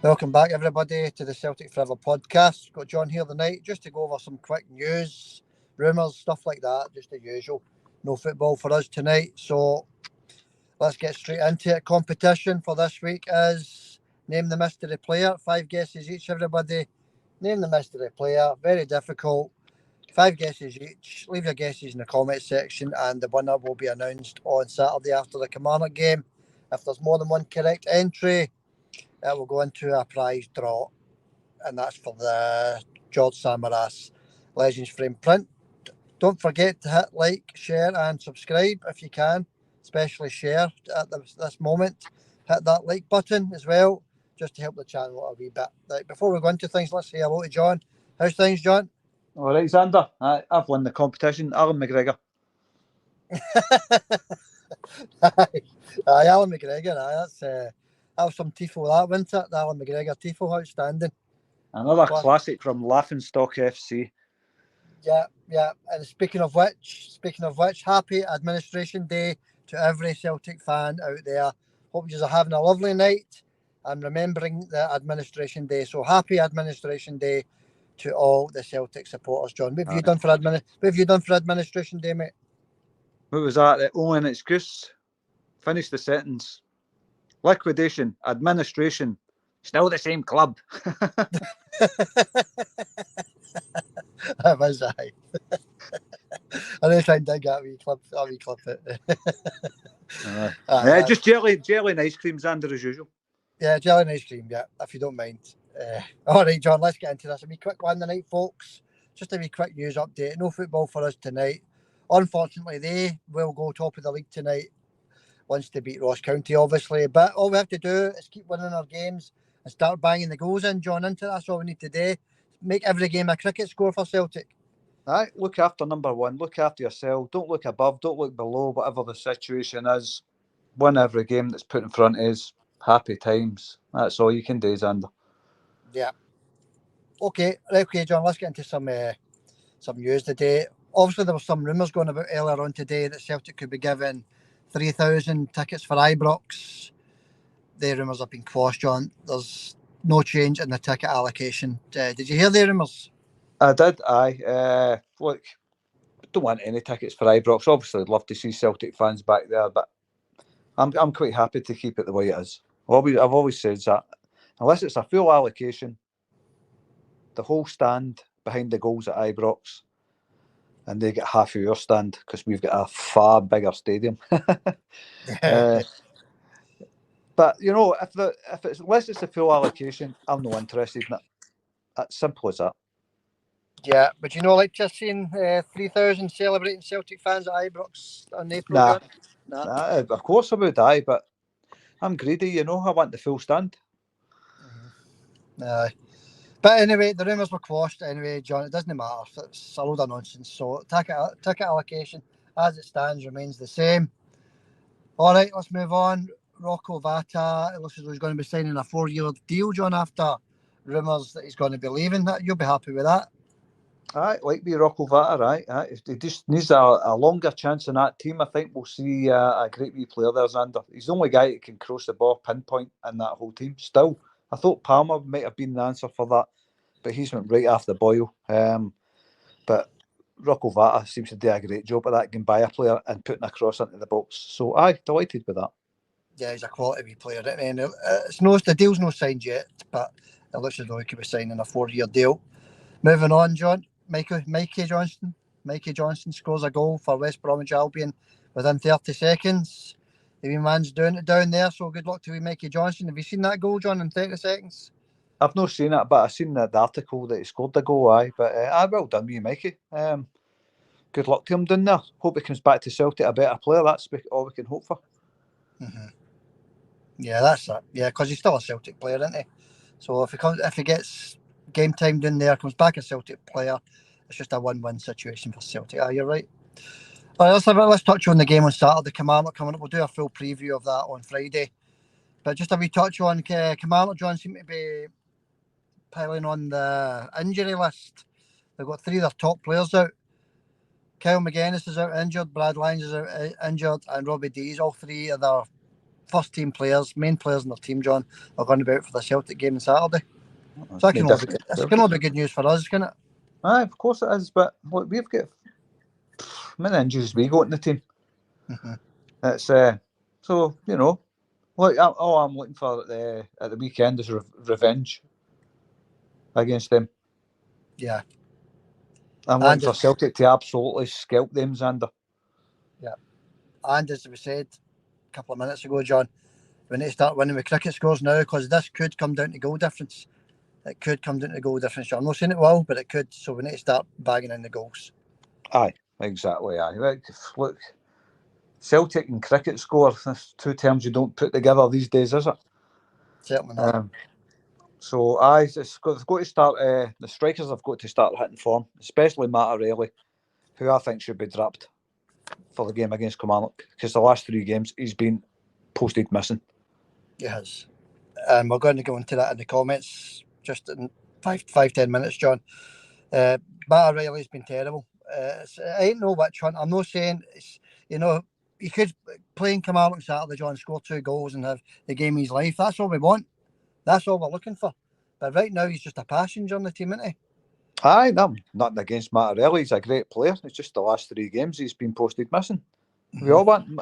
Welcome back, everybody, to the Celtic Forever podcast. Got John here tonight just to go over some quick news, rumours, stuff like that, just the usual. No football for us tonight, so let's get straight into it. Competition for this week is Name the Mystery Player. 5 guesses each, everybody. Name the mystery player. Very difficult. 5 guesses each. Leave your guesses in the comment section, and the winner will be announced on Saturday after the Kilmarnock game. If there's more than one correct entry, it will go into a prize draw, and that's for the George Samaras Legends frame print. Don't forget to hit like, share, and subscribe if you can, especially share at this moment. Hit that like button as well, just to help the channel a wee bit. Right, before we go into things, let's say hello to John. How's things, John? All right, Xander. I've won the competition. Alan McGregor. Alan McGregor. That was some tifo, that, wasn't it? The Alan McGregor tifo, outstanding. Another classic from Laughingstock FC. Yeah. And speaking of which, happy Administration Day to every Celtic fan out there. Hope you are having a lovely night and remembering the Administration Day. So happy Administration Day to all the Celtic supporters, John. What have you done for Administration Day, mate? What was that? The only an excuse. Finish the sentence. Liquidation, administration, still the same club. That was I. I'm going to try and dig that wee clip it. Just jelly and ice cream, Xander, as usual. Yeah, jelly and ice cream, yeah, if you don't mind. All right, John, let's get into this. A wee quick one tonight, folks. Just a wee quick news update. No football for us tonight. Unfortunately, they will go top of the league tonight once they beat Ross County, obviously. But all we have to do is keep winning our games and start banging the goals in, John, into that's all we need to do. Make every game a cricket score for Celtic. Aye, look after number one. Look after yourself. Don't look above. Don't look below. Whatever the situation is, win every game that's put in front of us. Happy times. That's all you can do, Xander. Yeah. Okay, John. Let's get into some news today. Obviously, there were some rumours going about earlier on today that Celtic could be given 3,000 tickets for Ibrox. The rumours have been quashed, John. There's no change in the ticket allocation. Did you hear the rumours? I did, aye. Look, don't want any tickets for Ibrox. Obviously, I'd love to see Celtic fans back there, but I'm quite happy to keep it the way it is. I've always said that. Unless it's a full allocation, the whole stand behind the goals at Ibrox, and they get half of your stand because we've got a far bigger stadium. But you know, unless it's a full allocation, I'm not interested in it. It's simple as that. Yeah, but you know, like just seeing 3,000 celebrating Celtic fans at Ibrox in April. Nah, of course I would, but I'm greedy. You know, I want the full stand. Aye. But anyway, the rumours were quashed anyway, John. It doesn't matter. It's a load of nonsense. So ticket allocation as it stands remains the same. All right, let's move on. Rocco Vata, it looks as though he's going to be signing a 4-year deal, John, after rumours that he's going to be leaving. You'll be happy with that? Aye, like me, Rocco Vata, right? If he just needs a longer chance in that team, I think we'll see a great wee player there, Xander. He's the only guy that can cross the ball, pinpoint in that whole team. Still, I thought Palmer might have been the answer for that, but he's went right after Boyle. But Rocco Vata seems to do a great job at that, getting by a player and putting a cross into the box. So, aye, delighted with that. Yeah, he's a quality wee player. And the deal's not signed yet, but it looks as though he could be signing a 4-year deal. Moving on, John. Mikey Johnston scores a goal for West Bromwich Albion within 30 seconds. The wee man's doing it down there, so good luck to wee Mikey Johnston. Have you seen that goal, John, in 30 seconds? I've not seen it, but I've seen the article that he scored the goal, But well done, you, Mikey. Good luck to him down there. Hope he comes back to Celtic a better player. That's all we can hope for. Mm-hmm. Yeah, that's it. Yeah, because he's still a Celtic player, isn't he? So if he gets game time down there, comes back a Celtic player, it's just a win-win situation for Celtic. You're right. All right, let's touch on the game on Saturday. Kilmarnock coming up. We'll do a full preview of that on Friday. But just a wee touch on Kilmarnock, John, seem to be piling on the injury list. They've got 3 of their top players out. Kyle McGuinness is out injured, Brad Lyons is out injured, and Robbie Dees. All 3 of their first team players, main players in their team, John, are going to be out for the Celtic game on Saturday. So that can only be good news for us, can it? Aye, of course it is. But look, we've got many injuries we got in the team. Mm-hmm. It's so you know, look, all I'm looking for at the weekend is revenge against them. Yeah. I'm looking for Celtic to absolutely scalp them, Xander. Yeah. And as we said a couple of minutes ago, John, we need to start winning with cricket scores now, because this could come down to goal difference. It could come down to goal difference, John. I'm not saying it will, but it could. So we need to start bagging in the goals. Aye, exactly. Aye. Look, Celtic and cricket score, that's two terms you don't put together these days, is it? Certainly not. So aye, it's got to start. The strikers have got to start hitting form, especially Matt O'Reilly, who I think should be dropped for the game against Kilmarnock, because the last 3 games he's been posted missing. He has. We're going to go into that in the comments just in 5-10 minutes, John. Matt O'Reilly's been terrible. I ain't know which one. I'm not saying it's, he could play in Kilmarnock Saturday, John, score 2 goals and have the game of his life. That's all we want. That's all we're looking for. But right now he's just a passenger on the team, isn't he? Aye, no, nothing against Matt O'Reilly. He's a great player. It's just the last 3 games he's been posted missing. Mm-hmm.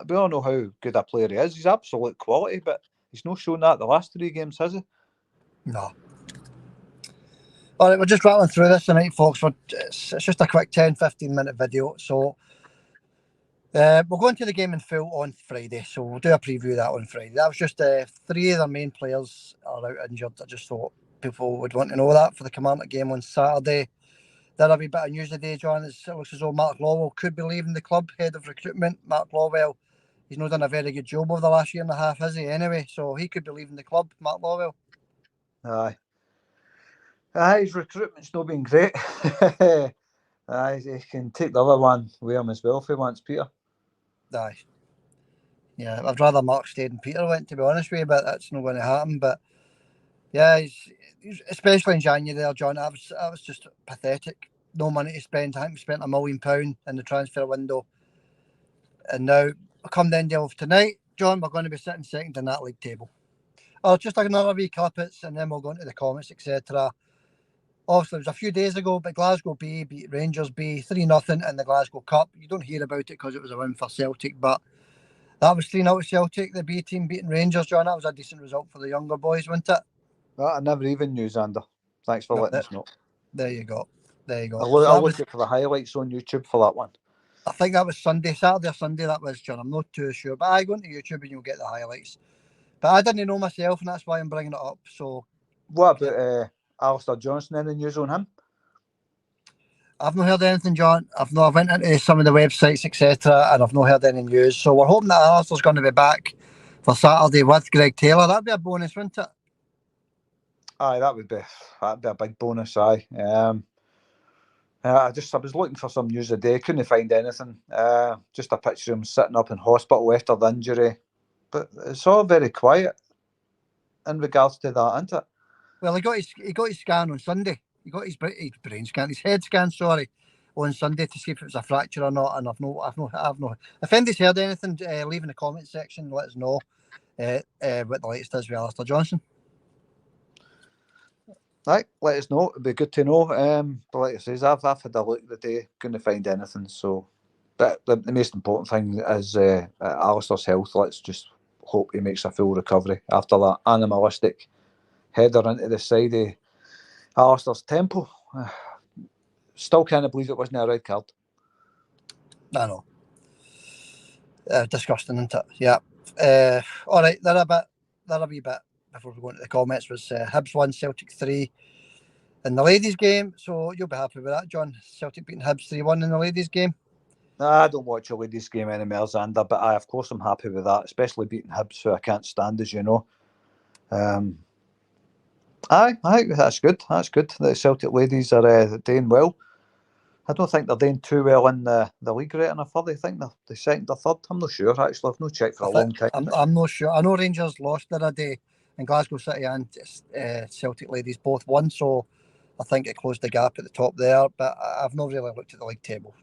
We all know how good a player he is. He's absolute quality, but he's not shown that the last 3 games, has he? No. All right, we're just rattling through this tonight, folks. It's just a quick 10-15 minute video. So we'll go into the game in full on Friday. So we'll do a preview of that on Friday. That was just 3 of their main players are out injured. I just thought people would want to know that for the Kilmarnock game on Saturday. There'll be a bit of news today, John. It looks as though Mark Lawwell could be leaving the club, head of recruitment. Mark Lawwell, he's not done a very good job over the last year and a half, has he? Anyway, so he could be leaving the club, Mark Lawwell. Aye, his recruitment's not been great. Aye, he can take the other one with him as well if he wants, Peter. Aye. Yeah, I'd rather Mark stayed and Peter went, to be honest with you, but that's not going to happen. But yeah, he's especially in January there, John, that was just pathetic. No money to spend. I think we spent £1 million in the transfer window. And now, come the end of tonight, John, we're going to be sitting second in that league table. Oh, just another wee clippets, and then we'll go into the comments, etc. Obviously, it was a few days ago, but Glasgow B beat Rangers B 3-0 in the Glasgow Cup. You don't hear about it because it was a win for Celtic, but that was 3-0 Celtic, the B team beating Rangers, John. That was a decent result for the younger boys, wasn't it? I never even knew, Xander. Thanks for letting us know. There you go. I'll look for the highlights on YouTube for that one. I think that was Saturday or Sunday, that was, John. I'm not too sure. But I go into YouTube and you'll get the highlights. But I didn't know myself, and that's why I'm bringing it up. So, what about Alistair Johnson? Any news on him? I've not heard anything, John. I went into some of the websites, etc., and I've not heard any news. So we're hoping that Alistair's going to be back for Saturday with Greg Taylor. That'd be a bonus, wouldn't it? Aye, that'd be a big bonus. Aye. I was looking for some news today. Couldn't find anything. Just a picture of him sitting up in hospital after the injury. But it's all very quiet in regards to that, isn't it? Well, he got his scan on Sunday. He got his brain scan, his head scan, sorry, on Sunday to see if it was a fracture or not. And I've no. If anybody's heard anything, leave in the comment section. Let us know what the latest is with Alistair Johnson. Right, let us know. It'd be good to know. But like I say, I've had a look today, couldn't find anything. So, but the most important thing is Alistair's health. Let's just hope he makes a full recovery after that animalistic header into the side of Alistair's temple. Still can't believe it wasn't a red card. I know. Disgusting, isn't it? Yeah. All right, there a wee bit before we go into the comments was Hibs 1, Celtic 3 in the ladies' game. So you'll be happy with that, John. Celtic beating Hibs 3-1 in the ladies' game. I don't watch a ladies' game anymore, Xander, but of course I'm happy with that, especially beating Hibs, who I can't stand, as you know. Aye, that's good. That's good. The Celtic ladies are doing well. I don't think they're doing too well in the league right enough. I think they're second or third. I'm not sure, actually. I've not checked for a long time. I'm not sure. I know Rangers lost the other day, and Glasgow City and Celtic ladies both won, so I think it closed the gap at the top there. But I've not really looked at the league table.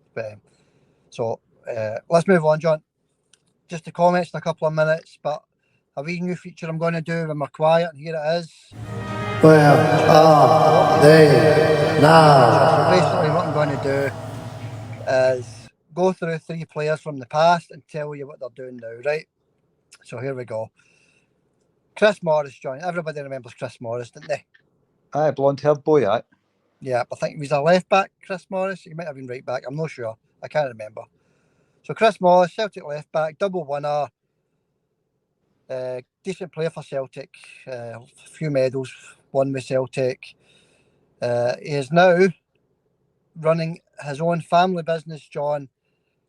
So let's move on, John. Just the comments in a couple of minutes, but a wee new feature I'm going to do when we're quiet, and here it is. Where are they now? So basically what I'm going to do is go through 3 players from the past and tell you what they're doing now, right? So here we go. Chris Morris, John. Everybody remembers Chris Morris, didn't they? Aye, blonde-haired boy, aye. Yeah, I think he was a left back, Chris Morris. He might have been right back. I'm not sure. I can't remember. So Chris Morris, Celtic left back, double winner, decent player for Celtic, a few medals won with Celtic. He is now running his own family business, John,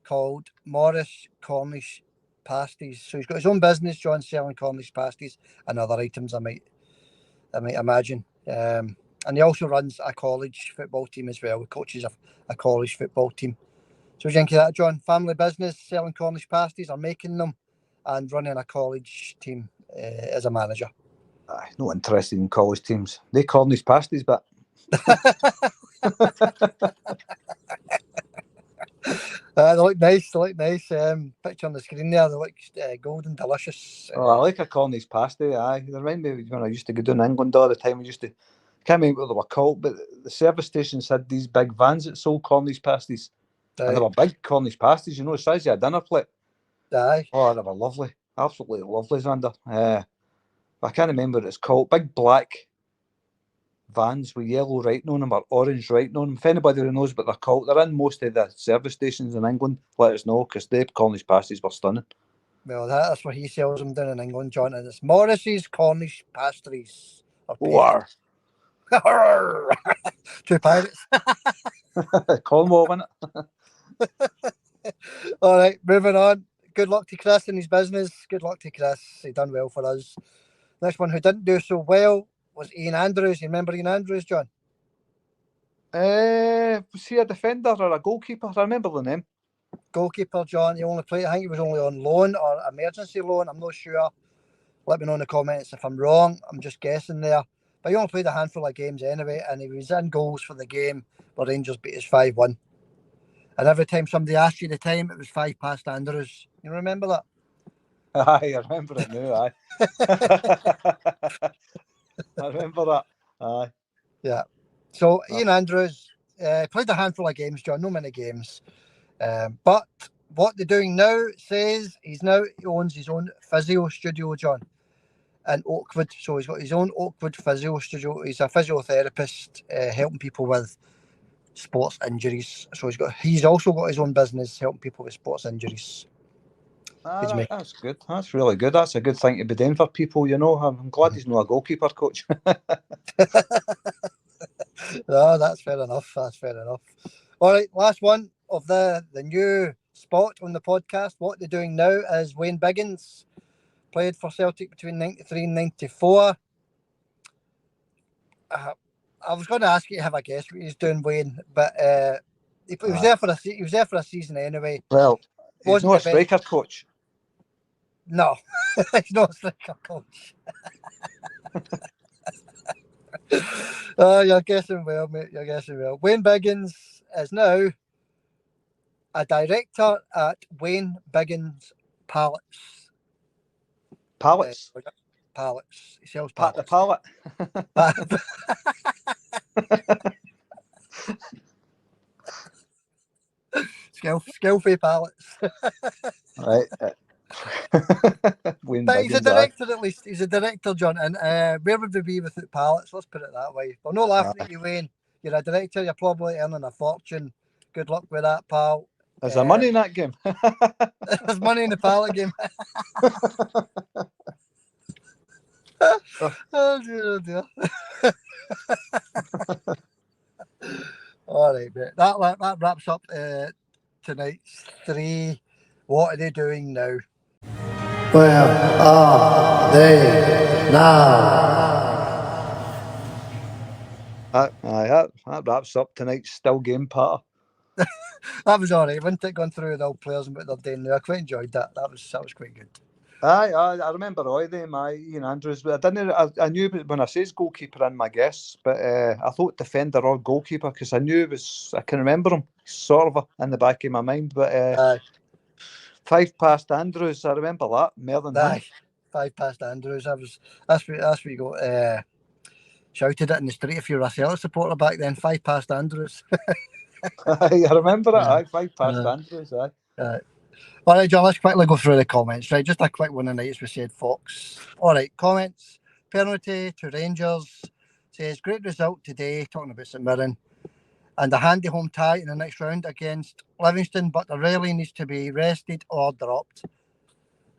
called Morris Cornish Pasties. So he's got his own business, John, selling Cornish pasties and other items, I might imagine. And he also runs a college football team as well. He coaches a college football team. So what do you think of that, John? Family business, selling Cornish pasties, or making them, and running a college team as a manager. Aye, not interested in college teams. They Cornish pasties, but They look nice. They look nice. Picture on the screen there. They look golden, delicious. oh, I like a Cornish pasty. Aye, they remind me when I used to go down England all the time. We used to, can't remember what they were called, but the service stations had these big vans that sold Cornish pasties, and they were big Cornish pasties. You know, the size of a dinner plate. Aye. Oh, they were lovely, absolutely lovely, Xander. I can't remember what it's called. Big black vans with yellow writing on them or orange writing on them. If anybody knows what they're called, they're in most of the service stations in England. Let us know, because the Cornish pasties were stunning. Well, that's where he sells them down in England, John, and it's Morris's Cornish Pastries. War. 2 pirates. Cornwall, wasn't it? All right, moving on. Good luck to Chris in his business. Good luck to Chris. He done well for us. Next one who didn't do so well was Ian Andrews. You remember Ian Andrews, John? Was he a defender or a goalkeeper? I remember the name. Goalkeeper, John. He only played, I think he was only on loan or emergency loan. I'm not sure. Let me know in the comments if I'm wrong. I'm just guessing there. But he only played a handful of games anyway, and he was in goals for the game where Rangers beat us 5-1. And every time somebody asked you the time, it was 5 past Andrews. You remember that? Aye, I remember it now, aye. I remember that. Aye. Yeah. So Ian Andrews played a handful of games, John, no many games. But what they're doing now says he owns his own physio studio, John, in Oakwood. So he's got his own Oakwood physio studio. He's a physiotherapist helping people with sports injuries. So he's also got his own business helping people with sports injuries. That's good. That's really good. That's a good thing to be doing for people, you know. I'm glad he's not a goalkeeper coach. No, that's fair enough. That's fair enough. All right, last one of the new spot on the podcast. What they're doing now is Wayne Biggins played for Celtic between 93 and 94. I was going to ask you to have a guess what he's doing, Wayne, but he was there for a season anyway. Well, he's not a striker coach. No, he's not a striker coach. You're guessing well, mate. You're guessing well. Wayne Biggins is now a director at Wayne Biggins Pallets. Pallets? Pallets. He sells pallets. Pat the pallet. Skillful pallets. Right. But he's a director at least. He's a director, John. And where would we be without pallets? Let's put it that way. We're not laughing at you, Wayne. You're a director. You're probably earning a fortune. Good luck with that, pal. Is there money in that game? There's money in the pallet game. Oh dear. All right, mate. That wraps up tonight's 3. What are they doing now? Where are they now? That wraps up tonight's still game part. That was all right, wasn't it? Going through the old players and what they're doing now. I quite enjoyed that. That was quite good. I remember all of them. Ian Andrews, but I knew when I says goalkeeper in my guess, but I thought defender or goalkeeper because I knew I can remember him sort of in the back of my mind. But 5 past Andrews, I remember that more than that. 5 past Andrews. That's what you got shouted it in the street if you were a Celtic supporter back then. 5 past Andrews. I remember it. Yeah. Aye, 5 past Andrews. Aye. All right, John, let's quickly go through the comments. Right, just a quick one tonight, as we said, Fox. All right, comments. Penalty to Rangers. Says, great result today, talking about St Mirren. And a handy home tie in the next round against Livingston, but O'Reilly needs to be rested or dropped.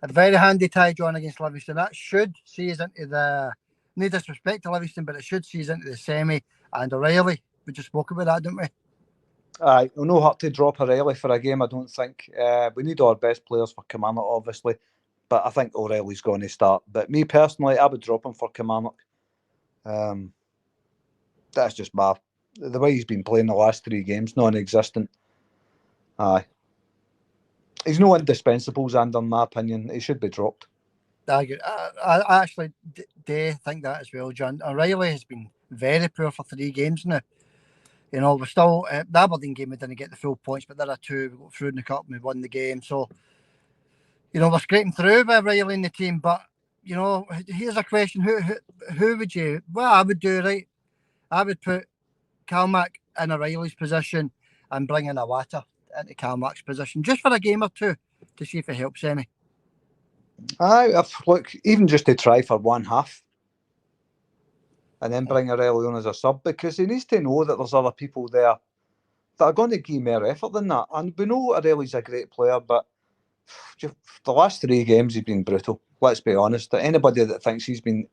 A very handy tie, John, against Livingston. That should see us into the, no disrespect to Livingston, but it should see us into the semi. And O'Reilly, we just spoke about that, didn't we? Aye, we'll no hurt to drop O'Reilly for a game, I don't think. We need our best players for Kilmarnock, obviously. But I think O'Reilly's going to start. But me personally, I would drop him for Kilmarnock. That's just the way he's been playing the last 3 games, non-existent. Aye. He's no indispensables, and in my opinion, he should be dropped. I actually do think that as well, John. O'Reilly has been very poor for 3 games now. You know, we're still, the Aberdeen game, we didn't get the full points, but there are 2. We got through in the cup and we won the game. So, you know, we're scraping through with O'Reilly in the team. But, you know, here's a question. Who would you, what I would do, right? I would put Calmack in O'Reilly's position and bring in Awata into Calmack's position just for a game or 2 to see if it helps any. Aye, look, even just to try for one half and then bring O'Reilly on as a sub, because he needs to know that there's other people there that are going to give more effort than that. And we know O'Reilly's a great player, but the last 3 games he's been brutal. Let's be honest. Anybody that thinks he's been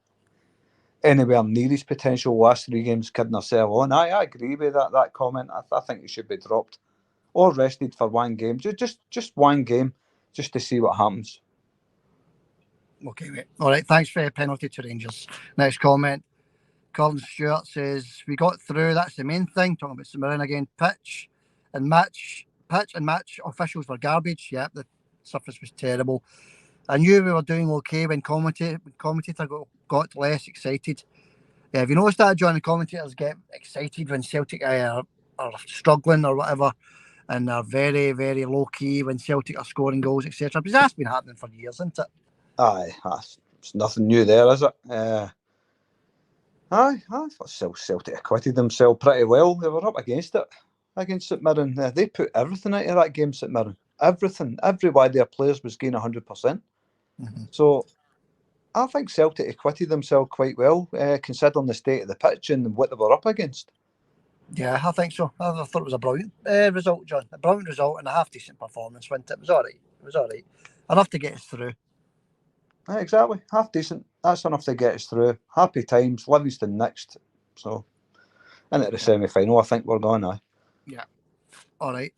anywhere near his potential last 3 games kidding herself on. I agree with that comment. I think he should be dropped or rested for 1 game. Just 1 game, just to see what happens. Okay, mate. All right, thanks for a penalty to Rangers. Next comment. Colin Stewart says, we got through, that's the main thing. Talking about St Mirren again. Pitch and match officials were garbage. Yep, the surface was terrible. I knew we were doing okay when commentator got less excited. Yeah, have you noticed that, John? The commentators get excited when Celtic are struggling or whatever, and they're very, very low key when Celtic are scoring goals, etc. Because that's been happening for years, isn't it? Aye, it's nothing new there, is it? I thought Celtic acquitted themselves pretty well. They were up against it, against St Mirren. They put everything into that game, St Mirren. Everything. Every one of their players was getting 100%. Mm-hmm. So I think Celtic acquitted themselves quite well, considering the state of the pitch and what they were up against. Yeah, I think so. I thought it was a brilliant result, John. A brilliant result and a half-decent performance, wasn't it? It was all right. Enough to get us through. Exactly. Half decent. That's enough to get us through. Happy times. Livingston next. So, into the semi-final, I think we're going now. Yeah. All right.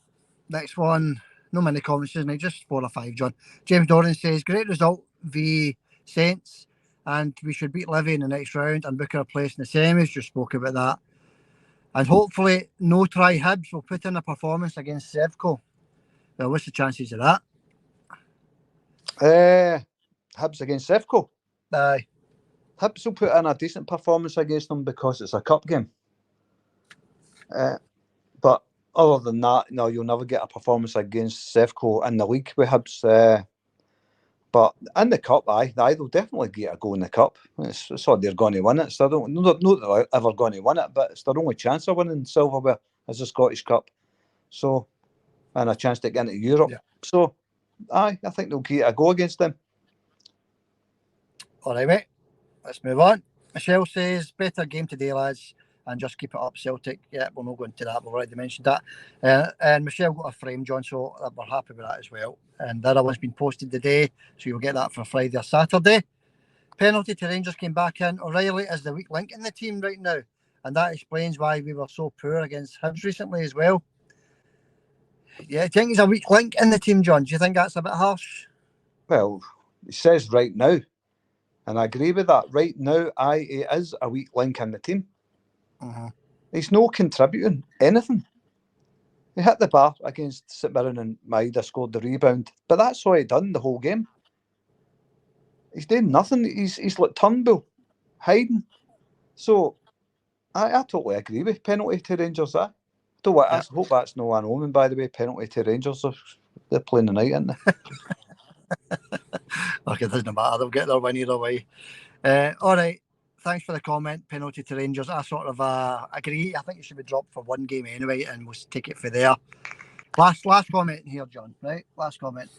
Next one. No many comments, isn't it? Just 4 or 5, John. James Doran says, great result v Saints, and we should beat Livy in the next round and book our place in the semis. Just spoke about that. And hopefully, no try Hibs will put in a performance against Sevco. Well, what's the chances of that? Hibs against Sevco. Aye. Hibs will put in a decent performance against them because it's a cup game. But other than that, no, you'll never get a performance against Sevco in the league with Hibs. But in the cup, they'll definitely get a go in the cup. It's all they're going to win it. So not that they're ever going to win it, but it's their only chance of winning silverware is the Scottish Cup. So, and a chance to get into Europe. Yeah. So, I think they'll get a go against them. All right, mate. Let's move on. Michelle says, better game today, lads, and just keep it up, Celtic. Yeah, we'll not go into that. We've already mentioned that. And Michelle got a frame, John, so we're happy with that as well. And the other one's been posted today, so you'll get that for Friday or Saturday. Penalty to Rangers came back in. O'Reilly is the weak link in the team right now, and that explains why we were so poor against Hibs recently as well. Yeah, I think he's a weak link in the team, John. Do you think that's a bit harsh? Well, it says right now. And I agree with that. Right now, he is a weak link in the team. Uh-huh. He's no contributing anything. He hit the bar against St Mirren and Maida scored the rebound. But that's all he done the whole game. He's doing nothing. He's like Turnbull, hiding. So, I totally agree with penalty to Rangers. I hope that's no an omen, by the way. Penalty to Rangers. They're playing tonight, aren't they? Look, it doesn't matter. They'll get their win either way. All right. Thanks for the comment. Penalty to Rangers. I sort of agree. I think it should be dropped for one game anyway, and we'll take it for there. Last comment here, John. Right? Last comment.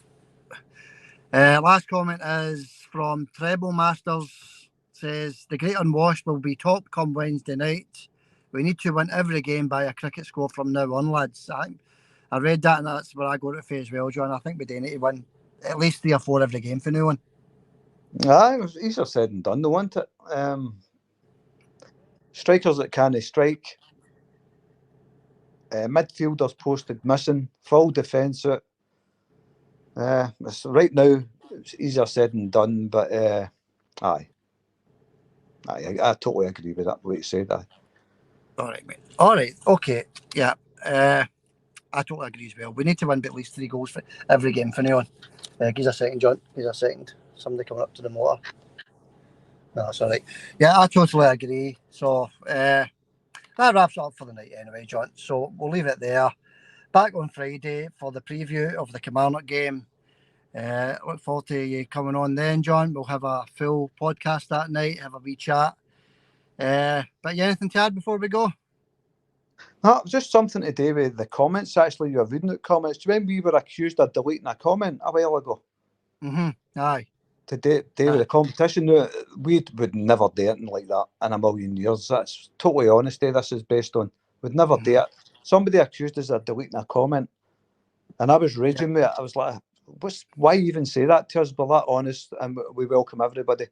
Last comment is from Treble Masters. Says the Great Unwashed will be top come Wednesday night. We need to win every game by a cricket score from now on, lads. I read that, and that's where I go to as well, John. I think we do need to win at least 3 or 4 every game for now on. Aye, it was easier said than done, though, wasn't it? Strikers that can't strike. Midfielders posted missing. Full defence out. Right now, it's easier said than done, but aye. I totally agree with that, what you said. Aye. All right, mate. All right, okay. Yeah. I totally agree as well. We need to win by at least 3 goals for every game for now on. Give us a second, John. Give us a second. Somebody coming up to the motor. No, that's all right. Yeah, I totally agree. So that wraps it up for the night anyway, John. So we'll leave it there. Back on Friday for the preview of the Kilmarnock game. Look forward to you coming on then, John. We'll have a full podcast that night, have a wee chat. But yeah, anything to add before we go? No, just something to do with the comments. Actually, you were reading out comments. Do you remember we were accused of deleting a comment a while ago? Aye. To do with the competition. No, we would never do anything like that in a million years. That's totally honesty. This is based on. We'd never do it. Somebody accused us of deleting a comment, and I was raging with it. I was like, why even say that to us? We're that honest, and we welcome everybody.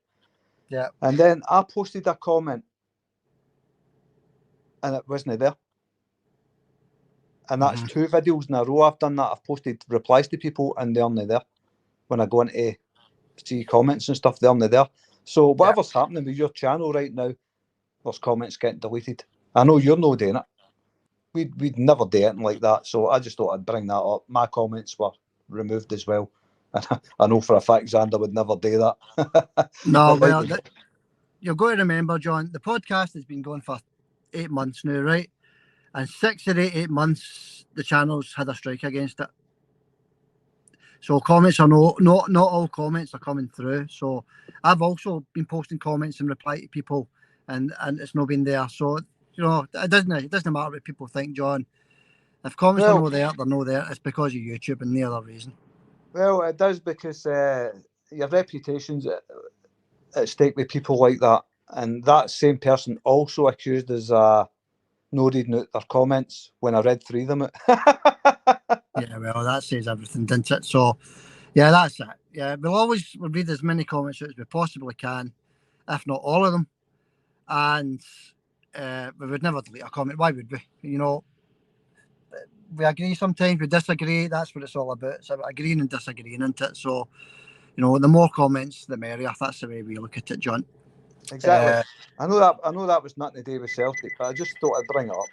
Yeah. And then I posted a comment, and it wasn't there. And that's 2 videos in a row I've done that. I've posted replies to people, and they're not there. When I go into see comments and stuff, they're not there. So whatever's happening with your channel right now, there's comments getting deleted. I know you're not doing it. We'd never do anything like that. So I just thought I'd bring that up. My comments were removed as well. I know for a fact Xander would never do that. No, well, you've got to remember, John, the podcast has been going for 8 months now, right? And 6 of the 8 months, the channel's had a strike against it. So comments are not all comments are coming through. So I've also been posting comments and reply to people, and it's not been there. So it doesn't matter what people think, John. If comments are not there, they're not there. It's because of YouTube and no other reason. Well, it does, because your reputation's at stake with people like that, and that same person also accused us no reading out their comments when I read 3 of them. Yeah, well, that says everything, doesn't it? So, yeah, that's it. Yeah, we'll read as many comments out as we possibly can, if not all of them. And we would never delete a comment. Why would we? We agree sometimes, we disagree. That's what it's all about. It's about agreeing and disagreeing, isn't it? So, the more comments, the merrier. That's the way we look at it, John. Exactly. I know that was nothing to do with Celtic, but I just thought I'd bring it up.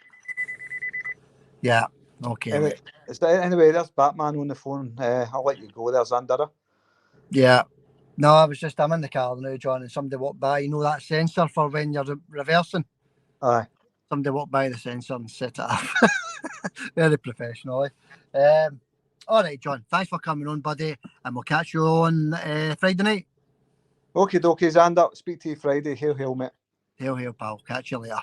Yeah. Okay. Anyway, there's Batman on the phone. I'll let you go there, Xander. Yeah. No, I'm in the car now, John, and somebody walked by. You know that sensor for when you're reversing? Aye. Somebody walked by the sensor and set it up. Very professional. All right, John. Thanks for coming on, buddy, and we'll catch you on Friday night. Okie dokie, Xander. Speak to you Friday. Hail, hail, mate. Hail, hail, pal. Catch you later.